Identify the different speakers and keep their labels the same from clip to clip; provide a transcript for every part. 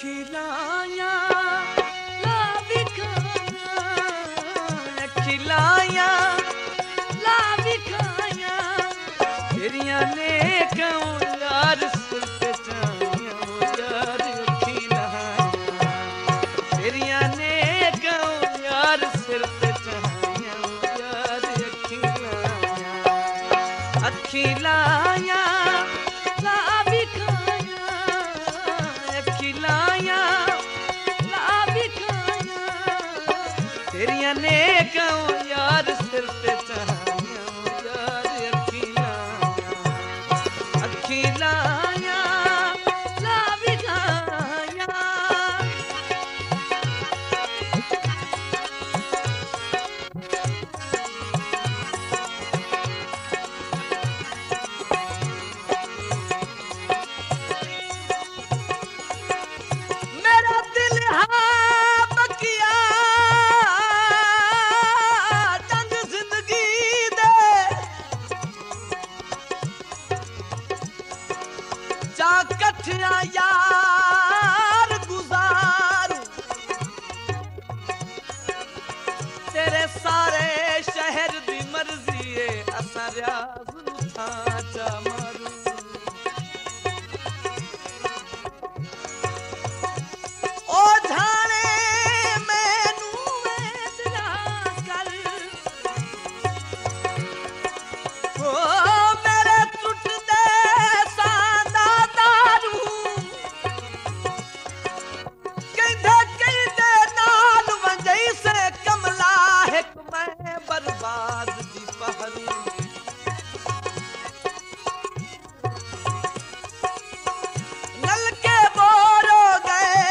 Speaker 1: खिलाया ला बिखाया, खिलाया ला बिखाया, तेरिया ने क्यों यार सिर पे छाया यार खिलाया, तेरिया ने क्यों यार सिर पे छाया यार खिलाया, खिलाया ला बिखाया, खिलाया ला बिखाया, तेरिया ने क्यों यार सिर पे छाया यार खिलाया, खिलाया ला बिखाया। मेरा दिल हाँ बकिया जंग जिंदगी दे, जा कठिया यार गुजारू, तेरे सारे शहर दी मर्जी है असा रियाज नू था चा मारू, ओ जाने मैनू वेदना कर, ओ मेरे टुटदे सांदा दारू, कहंदे कहंदे नाल वंजई से कमला हिक मैं बर्बाद दी पहरू, नलके बोर हो गए,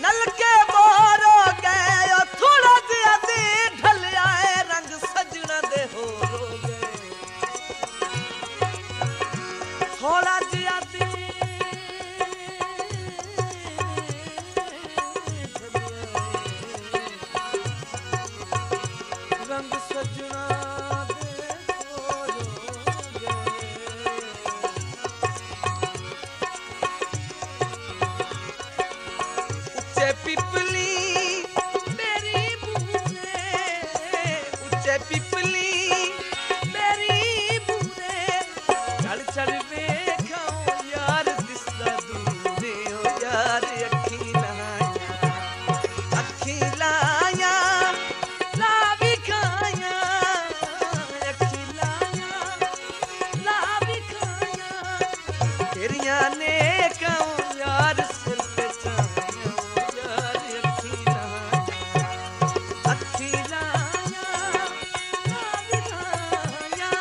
Speaker 1: नलके बोर हो गए, और थोड़ा जिया दी ढल आए रंग सजना दे हो गए, थोड़ा जिया दी रंग सजना दे हो गए, उच्चे पिपली मेरी बूरे, उच्चे पिपली मेरी बूरे, चढ़ चढ़ वेखाओ यार दिसदा दूरे, ओ यार अखी लाया ला बिखाया, अखी लाया ला बिखाया, तेरिया ने क्यों यार सिर पे छाया यार अखी लाया, अखी लाया ला बिखाया।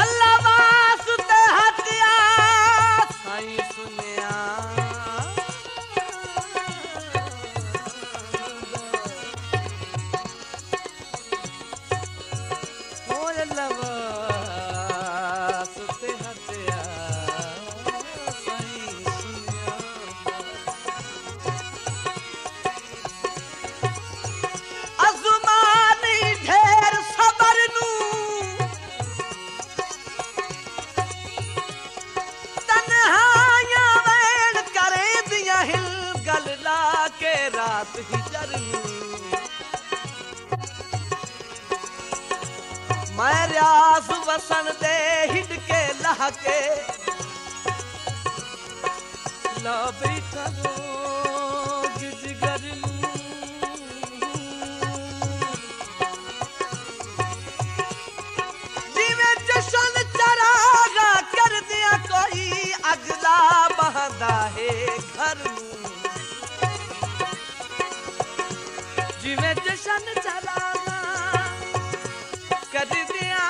Speaker 1: अल्लाह वास्ते हटिया साईं सुनिया, ओ अल्लाह वास्ते हटिया साईं सुनिया, अज़मानी ढेर सबर नू, तन्हाइयां वैण करे दियां हिल गल ला के रात हिजर नू, मैं रियाज वसन दे हिड के लह के ला बैठा लोग जिगर नू, जिवें जशन चरागा कर दिया कोई अगला बहदा है घर नू, जिवें जशन चरागा कर दिया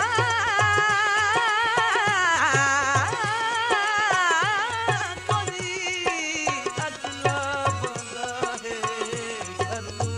Speaker 1: कोई अगला बहदा है घर नू,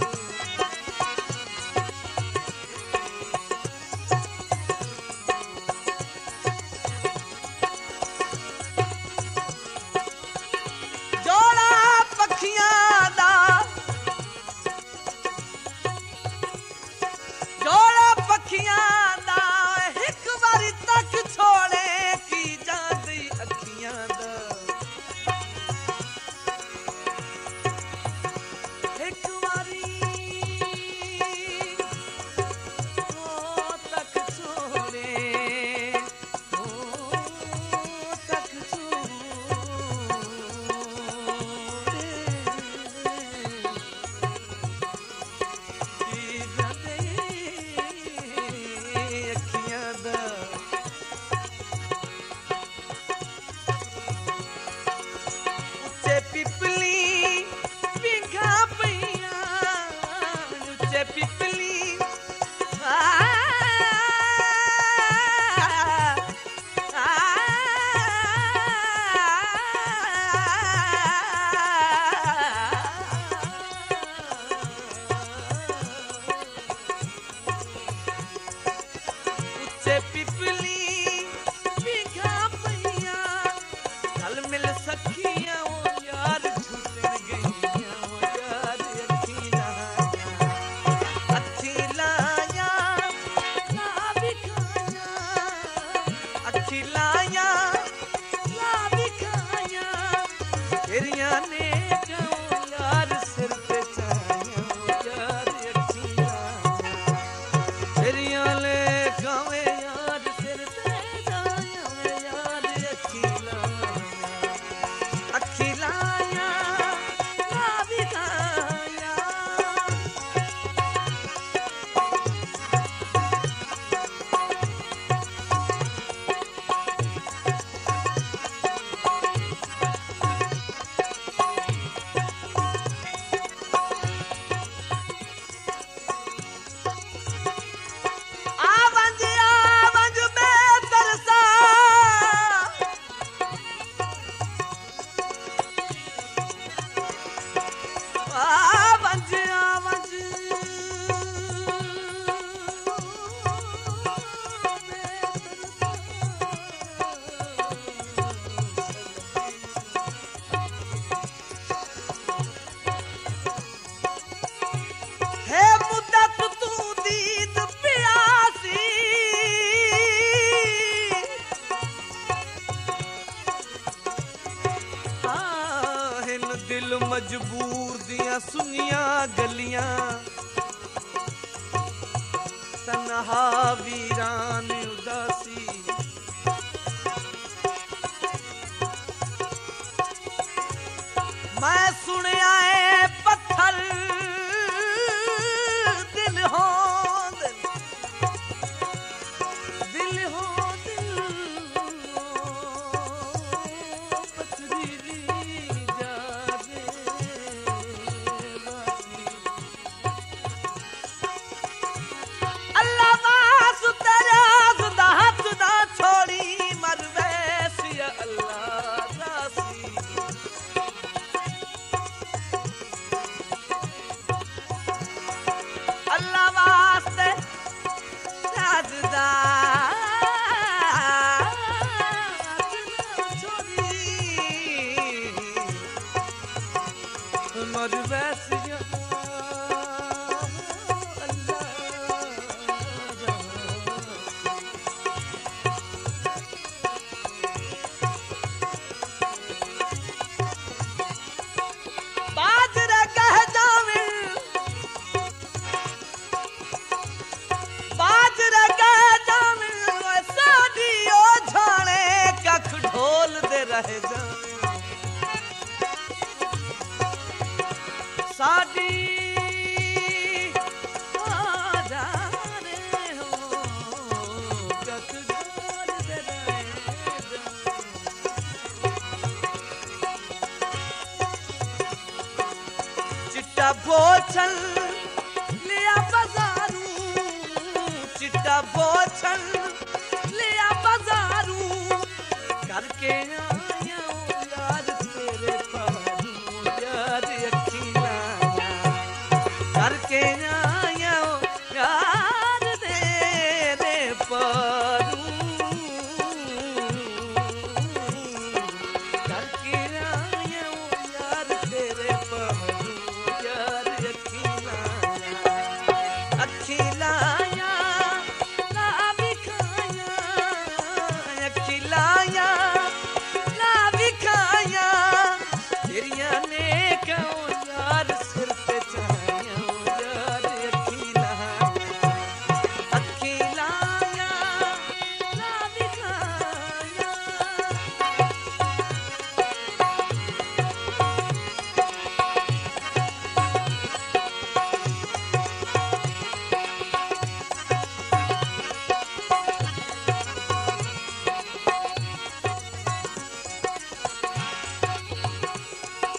Speaker 1: आवाज आवाज है मुद्दत तू दीद प्यासी हिन दिल मजबूर दियां सुनियां गलियां तन्हा वीरान उदासी मैं सुनिया है पत्थर दिल हो दिल हो दिल पथरीली जा दे बासी अल्लाह मास तेरा जुदा हाथ ना छोड़ी मर वैसिया अल्लाह रासी अल्लाह वास्ते राजदा छोड़ी मर वैसिया बाजरा कह जावे बाजरा कह जावे साडी ओ झाणे कख ढोल दे रह जावे साडी आ जा रे हो कख ढोल दे रह जावे चिट्टा बोछल लिया बाजारू चिट्टा बोछल लिया बाजारू करके आया हूं यार तेरे पारू यार अखी लाया करके आया हूं यार तेरे पारू करके आया हूं यार तेरे पारू यार अखी लाया ना भी खाया अखी लाया ना भी खाया तेरिया ने क्यों यार सिर पे चढ़ाया यार अखी लाया ना भी खाया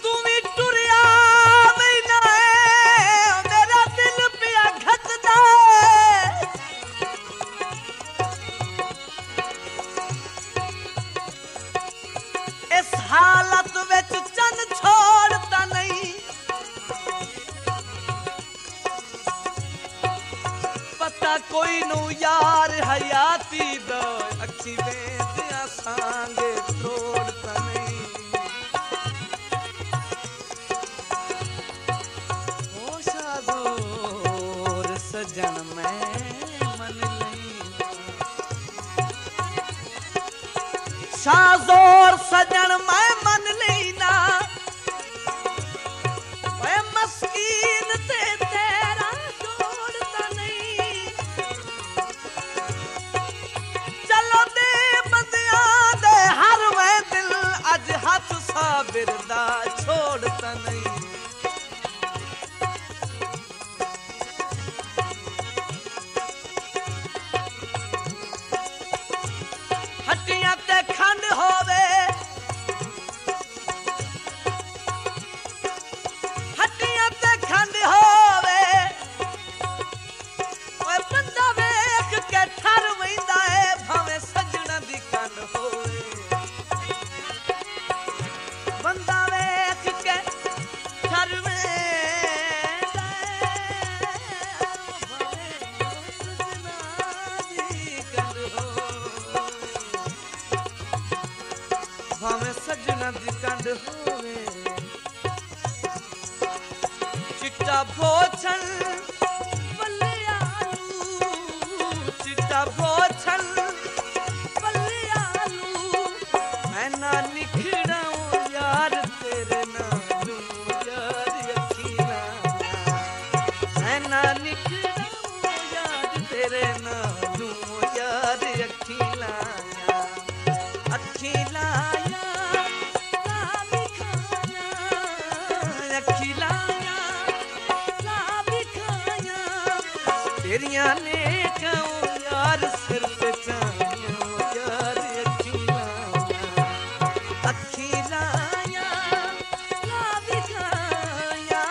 Speaker 1: तू भी टुरिया मैना है मेरा दिल पिया घटदा इस हालत विच चन छोड़ता नहीं पता कोई नु यार हयाती दा अखी वेंदियां सांगे तोड़ता नहीं ओ शाज़ोर सजन मैं मन लई शाज़ोर सजन मैं मन लेना ओए मस्कीन ते तेरा जोड़ता नहीं चलो दे बंदियां दे हर वे दिल अज हाथ साबिर दा छोड़ता नहीं हट्टियां ते खंड होवे दी कंड होवे चिट्टा भोछल बल्ले आलू चिट्टा भोछल बल्ले आलू मैं ना निखड़ाऊं यार तेरे नालू यार अखीला मैं ना निखड़ाऊं यार तेरे नालू यार अखीला अखीला तेरिया ने कहूँ यार सिर पे चाहूँ यार अखीला अखीला ला दिखाया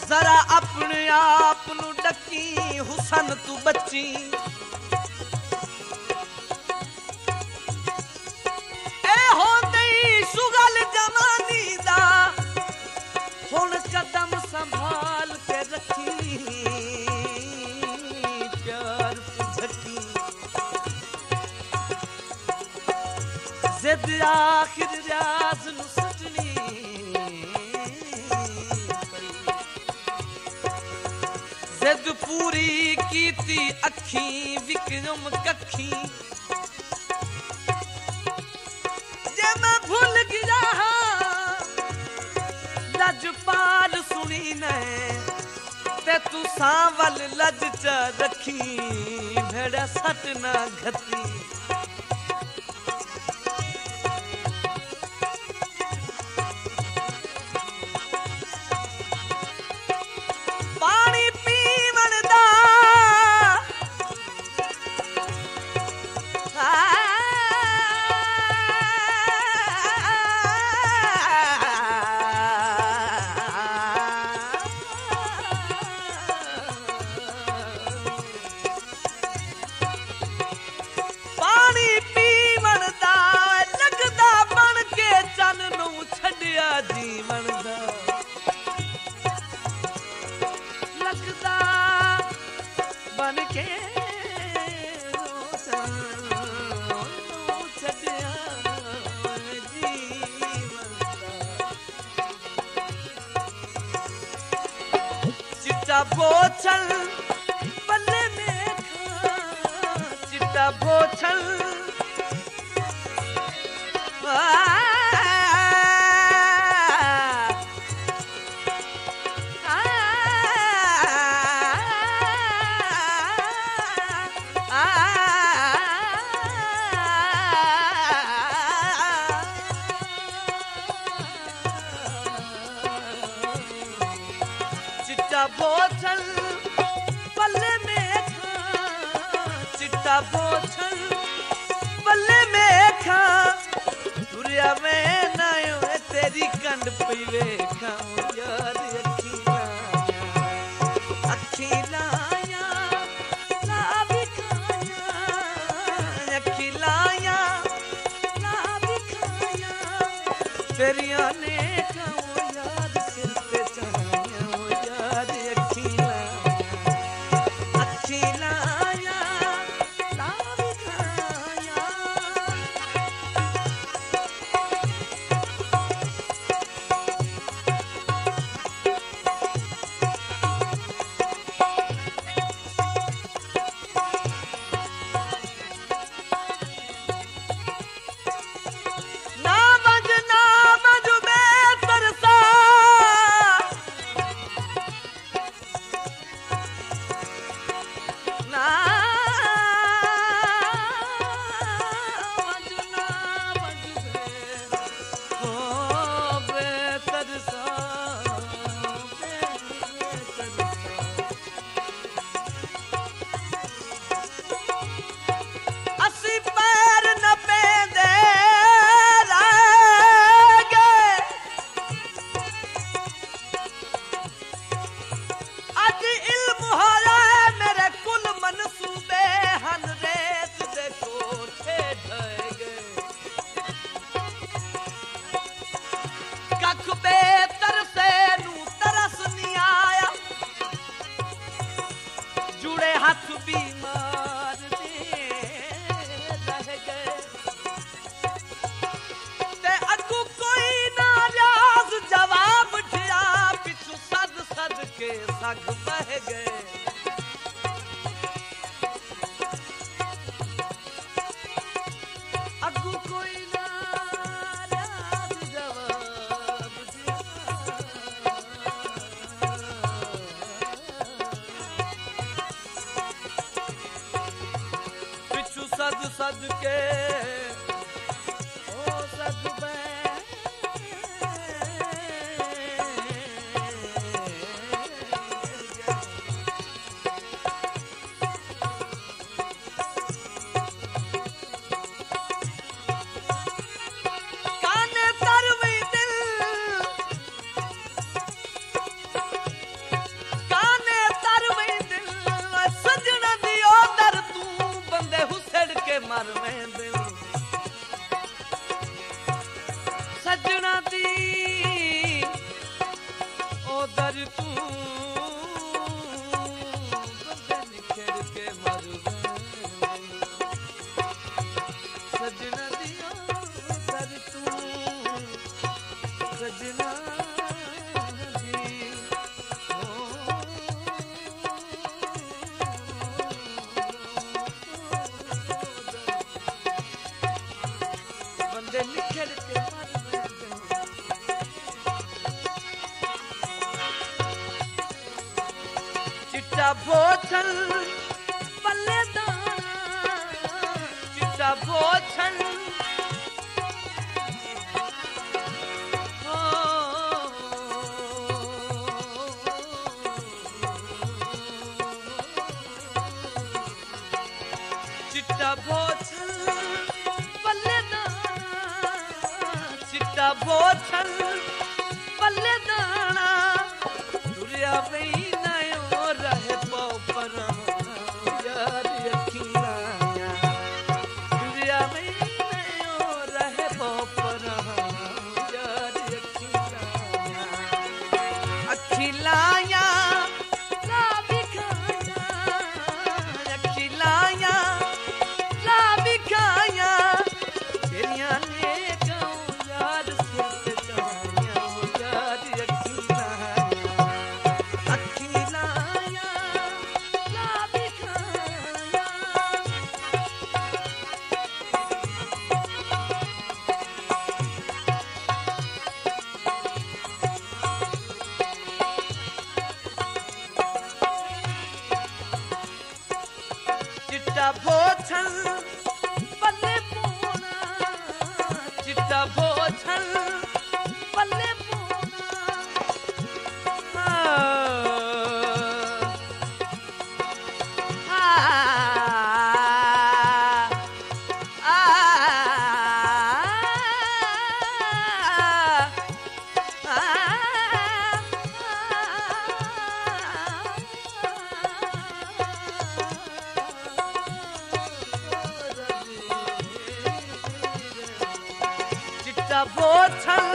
Speaker 1: जरा अपने आप नू डकी हुसन तू बच्ची ए होंदे सुगल जवानी दा हुण कदम संभाल के रखी प्यार झकी जिद आखिर राज नू सजनी जिद पूरी कीती अखी विक्रम कखी जे मैं भूल गया लजपाल सुनी ने ते तू सांवल लज च रखी भेड़ा सट ना घती जीवन दा लगदा बन के छड़िया जीवन दा चिट्टा बोछल बल्ले में खा चिट्टा बोछल चिट्टा बोछल पल्ले में खा चिट्टा बोछल पल्ले में खा दुरिया में नायो तेरी कंड पीवे खाऊं यार अखीला अखीला ला दिखाया अखीला ला दिखाया तेरिया ने खाऊं यार सिर पे चढ़ाया यार अखीला अखीला ला दिखाया ना बज बीमार दे रह गए ते अगू कोई ना रियाज जवाब दिया पिछू सद सद के सग बह गए अगू कोई ना रियाज जवाब दिया पिछू सद सद के ओ सग काने तरवी दिल काने तरवी दिल सजना दियो दर तू बंदे हुसड़ के मरवे दिल सजना दी ओ दर तू बंदे निखर के मरवे सजना दियो दर तू सजना दी बंदे निखर के मरवे चिट्टा बोछल पल्ले दाना चिट्टा बोछल चिट्टा बोछल पल्ले दाना चिट्टा बोछल पल्ले दाना दुरिया वही नयो रहे पोपर यार अखिलाया दुरिया वही नयो रहे पोपर यार अखिलाया अखिलाया ला बिखाया अखिलाया ला बिखाया तेरिया ने कहूँ यार सिर पे चढ़ाया यार अखिलाया अखिलाया ला बिखाया चिट्टा बोछल पल्ले पोना चिट्टा बोछल पल्ले पोना चिट्टा बोछल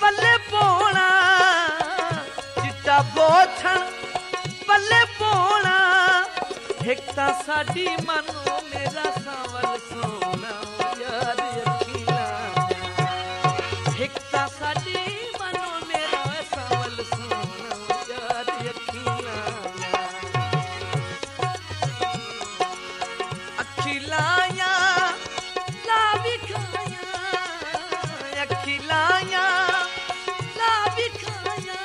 Speaker 1: पल्ले पोना चिट्टा बोछल पल्ले पोना हिकता साडी मनो मेरा सावल सोना यार अखिलाया हिकता साडी मनो मेरा सावल सोना यार अखिलाया अखिलाया ला बिखाया अखिलाया ला बिखाया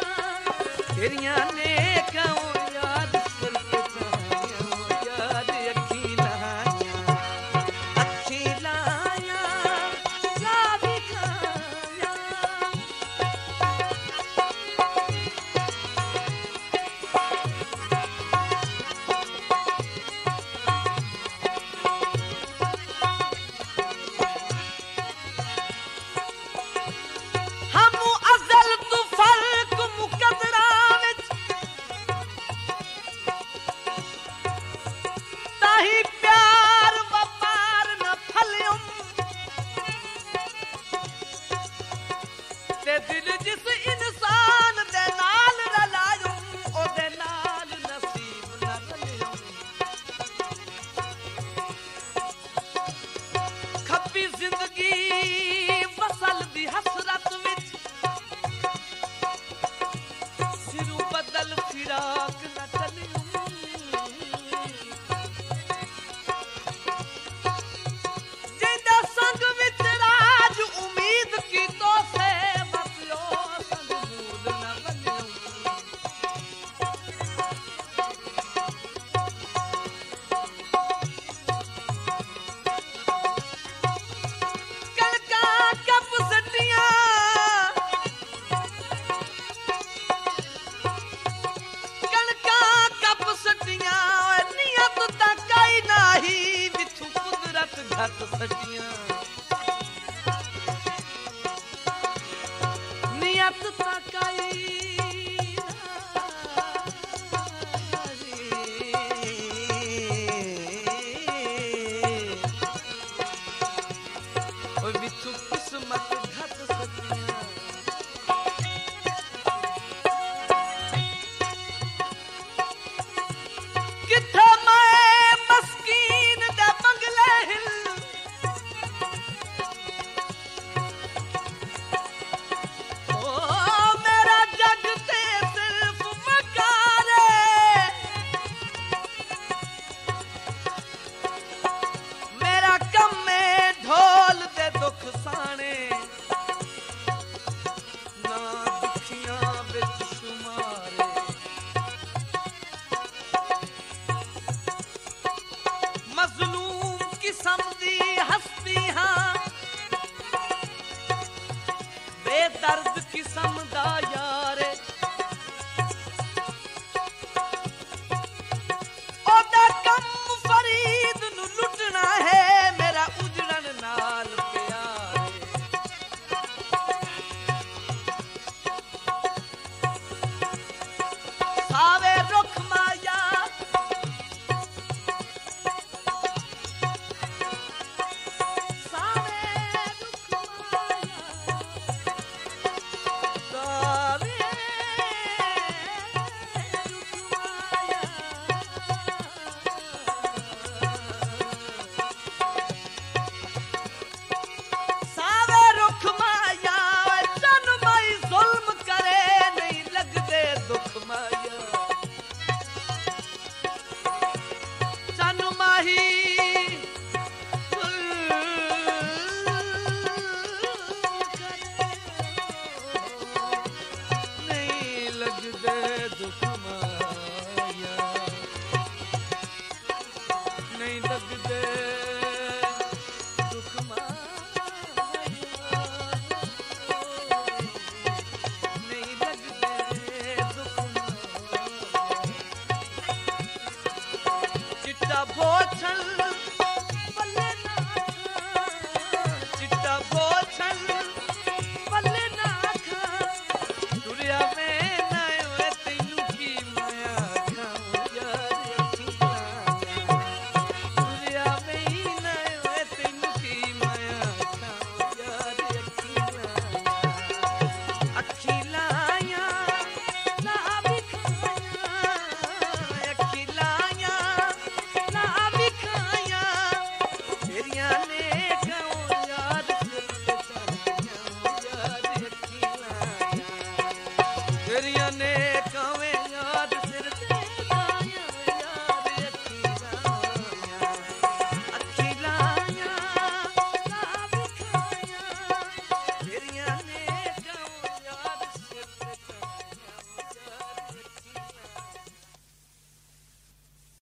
Speaker 1: तेरिया ने कहूँ याद सिर पे चढ़ाया याद अखिलाया अखिलाया ला बिखाया हम अज़ल तू फर्क मुकदरा विच ताही प्यार वपार न फलियुम ते दिल जिस इंसान दे नाल रलायुम ओदे नाल नसीब न रलियुम घट सटियां नियत तकाई बिथु किस्मत घट सटियां किथे मैं मस्कीन दे बंगले हिल ओ मेरा जग ते सिर्फ मकारे मेरा कम में ढोल दे दुख साने ना दुखियां बिच शुमारे मजलूम किस्म दी हस्ती हां बेदर्द किस्म दा यारे ओदा कम फरीद नु लुटना है मेरा उजड़न नाल प्यारे सावे रुख माया सावे रुख माया सावे रुख माया सावे रुख माया जन माई जुल्म करे नहीं लगदे दुख माया जन माही नहीं लगदे दुख माया नहीं लगदे दुख माया नहीं लगदे दुख माया चिट्टा भोछल पल्ले ना चिट्टा भोछल पल्ले ना दुनिया में ना होए तैनू की माया खाऊं यार अखियां दुनिया में ही ना होए तैनू की माया खाऊं यार अखियां ना बिखाया अखियां ना बिखाया तेरियां ने गाऊं यार यार अखियां तेरियां ने